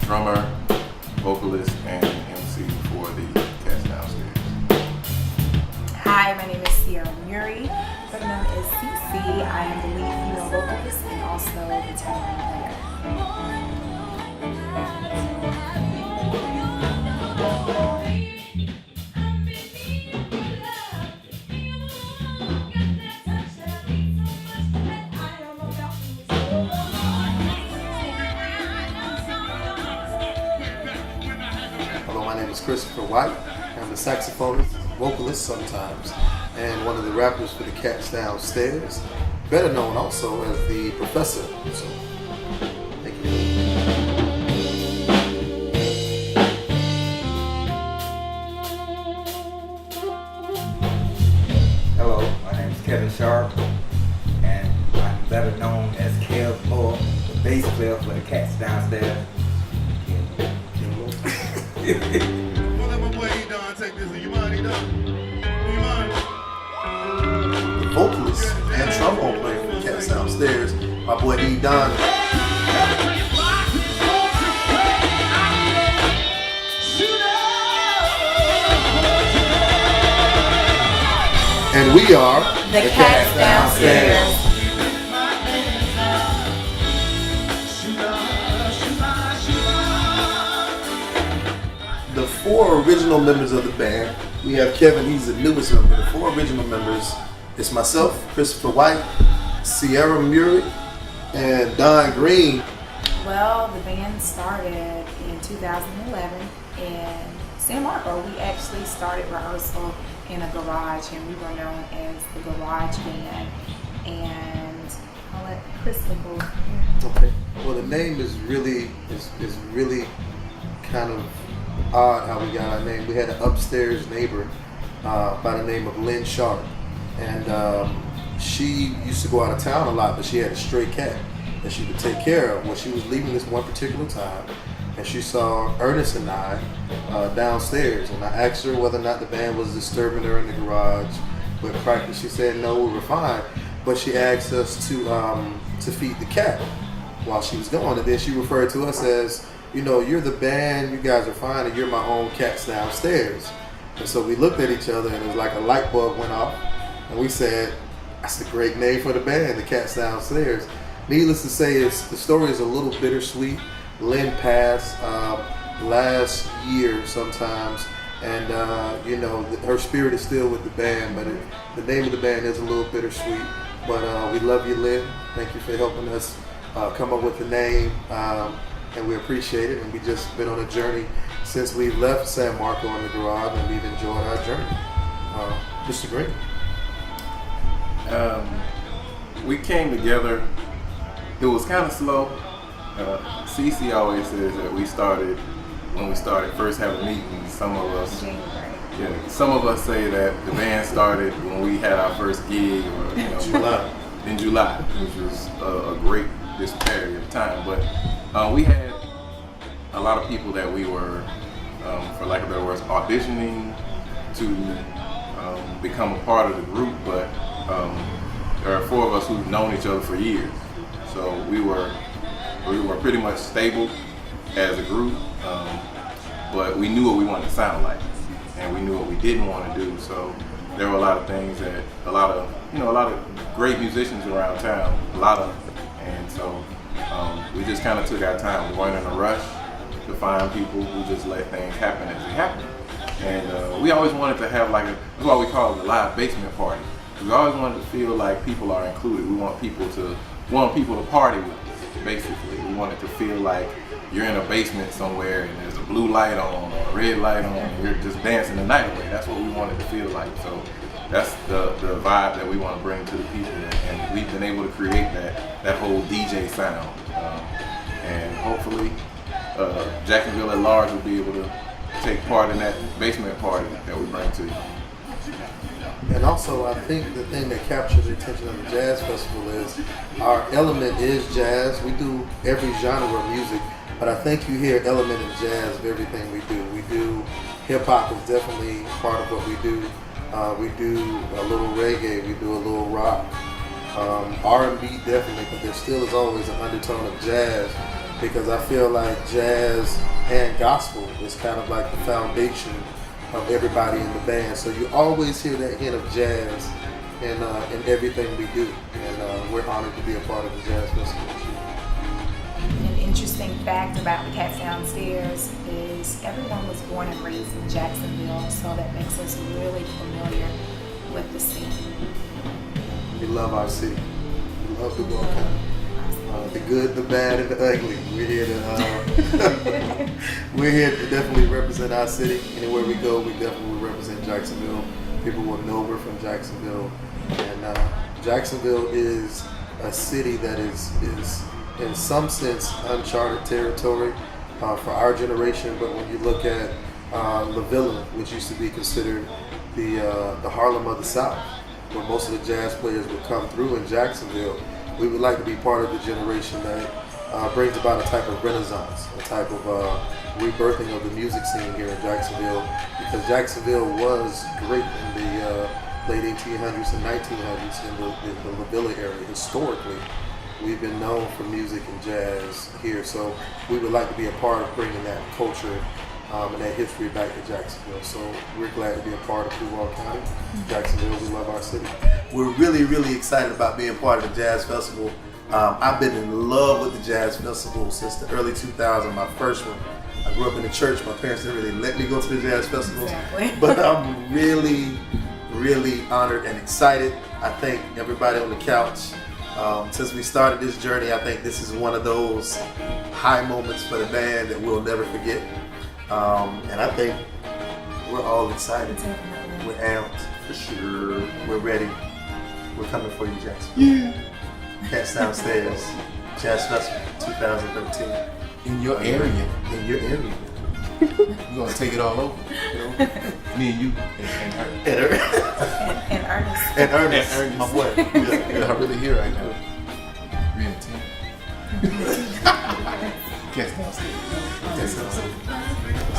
drummer, vocalist, and MC for the Katz Downstairz. Hi, my name is Sierra Muri, better known as CC. I am the lead female vocalist and also the tambourine player. Hello, my name is Christopher White. I'm the saxophonist, vocalist sometimes, and one of the rappers for the Katz Downstairz, better known also as the Professor. So, thank you. Hello, my name is Kevin Sharp, and I'm better known as Kev Moore, the bass player for the Katz Downstairz. Well, let my boy E-Don take this. You mind, E-Don? You mind? The vocalist and trombone player for the Katz Downstairz, my boy E-Don. And we are The Katz Downstairz. The four original members of the band. We have Kevin, he's the newest member. The four original members, it's myself, Christopher White, Sierra Muri, and Don Green. Well, the band started in 2011 in San Marco. We actually started rehearsal in a garage, and we were known as the Garage Band. And I'll let Christopher. Okay. Well, the name is really kind of odd how we got our name. We had an upstairs neighbor by the name of Lynn Sharp, and she used to go out of town a lot, but she had a stray cat that she would take care of. When she was leaving this one particular time, and she saw Ernest and I downstairs, and I asked her whether or not the band was disturbing her in the garage with practice. She said no, we were fine, but she asked us to feed the cat while she was gone, and then she referred to us as, you know, you're the band, you guys are fine, and you're my own Katz Downstairz. And so we looked at each other, and it was like a light bulb went off, and we said, that's a great name for the band, the Katz Downstairz. Needless to say, the story is a little bittersweet. Lynn passed last year sometimes, and you know, her spirit is still with the band, but the name of the band is a little bittersweet. But we love you, Lynn. Thank you for helping us come up with the name. And we appreciate it, and we've just been on a journey since we left San Marco in the garage, and we've enjoyed our journey. Mr. Green? We came together, it was kind of slow. CC always says that when we started first having meetings, some of us say that the band started when we had our first gig, or in July, which was a great disparity of time. But we had a lot of people that we were, for lack of better words, auditioning to become a part of the group, but there are four of us who've known each other for years. So we were pretty much stable as a group, but we knew what we wanted to sound like, and we knew what we didn't want to do. So there were a lot of things that a lot of great musicians around town, and so we just kind of took our time. We weren't in a rush to find people. We just let things happen as they happen. And we always wanted to have that's why we call it a live basement party. We always wanted to feel like people are included. We want people to party with us, basically. We want it to feel like you're in a basement somewhere and there's a blue light on or a red light on and you're just dancing the night away. That's what we want it to feel like. So that's the vibe that we want to bring to the people, and we've been able to create that whole DJ sound. And hopefully Jacksonville at large will be able to take part in that basement party that we bring to you. And also, I think the thing that captures the attention of the Jazz Festival is our element is jazz. We do every genre of music, but I think you hear element of jazz of everything we do. We do hip-hop is definitely part of what we do. We do a little reggae, we do a little rock. R&B definitely, but there still is always an undertone of jazz. because I feel like jazz and gospel is kind of like the foundation of everybody in the band. So you always hear that hint of jazz in everything we do, and we're honored to be a part of the Jazz Festival this year. An interesting fact about the Katz Downstairz is everyone was born and raised in Jacksonville, so that makes us really familiar with the scene. We love our city. We love the Duval County. The good, the bad, and the ugly. We're here to we're here to definitely represent our city. Anywhere we go, we definitely represent Jacksonville. People will know we're from Jacksonville, and Jacksonville is a city that is in some sense uncharted territory for our generation. But when you look at La Villa, which used to be considered the Harlem of the South, where most of the jazz players would come through in Jacksonville, we would like to be part of the generation that brings about a type of renaissance, a type of rebirthing of the music scene here in Jacksonville, because Jacksonville was great in the late 1800s and 1900s in the La Villa area. Historically, we've been known for music and jazz here, so we would like to be a part of bringing that culture and that history back to Jacksonville. So we're glad to be a part of Duval County. Jacksonville, we love our city. We're really, really excited about being part of the Jazz Festival. I've been in love with the Jazz Festival since the early 2000s, my first one. I grew up in the church. My parents didn't really let me go to the Jazz Festivals. Exactly. But I'm really, really honored and excited. I thank everybody on the couch. Since we started this journey, I think this is one of those high moments for the band that we'll never forget. And I think we're all excited. Definitely. We're amped, for sure. We're ready. We're coming for you, Jackson. Yeah. Katz Downstairz, Jazz Festival 2013. In your area. In your area. We're gonna take it all over. You know? Me and you and her. And Ernest. And Ernest, And Ernest. my boy. You're not really here right now. Real team. Katz Downstairz. Katz Downstairz.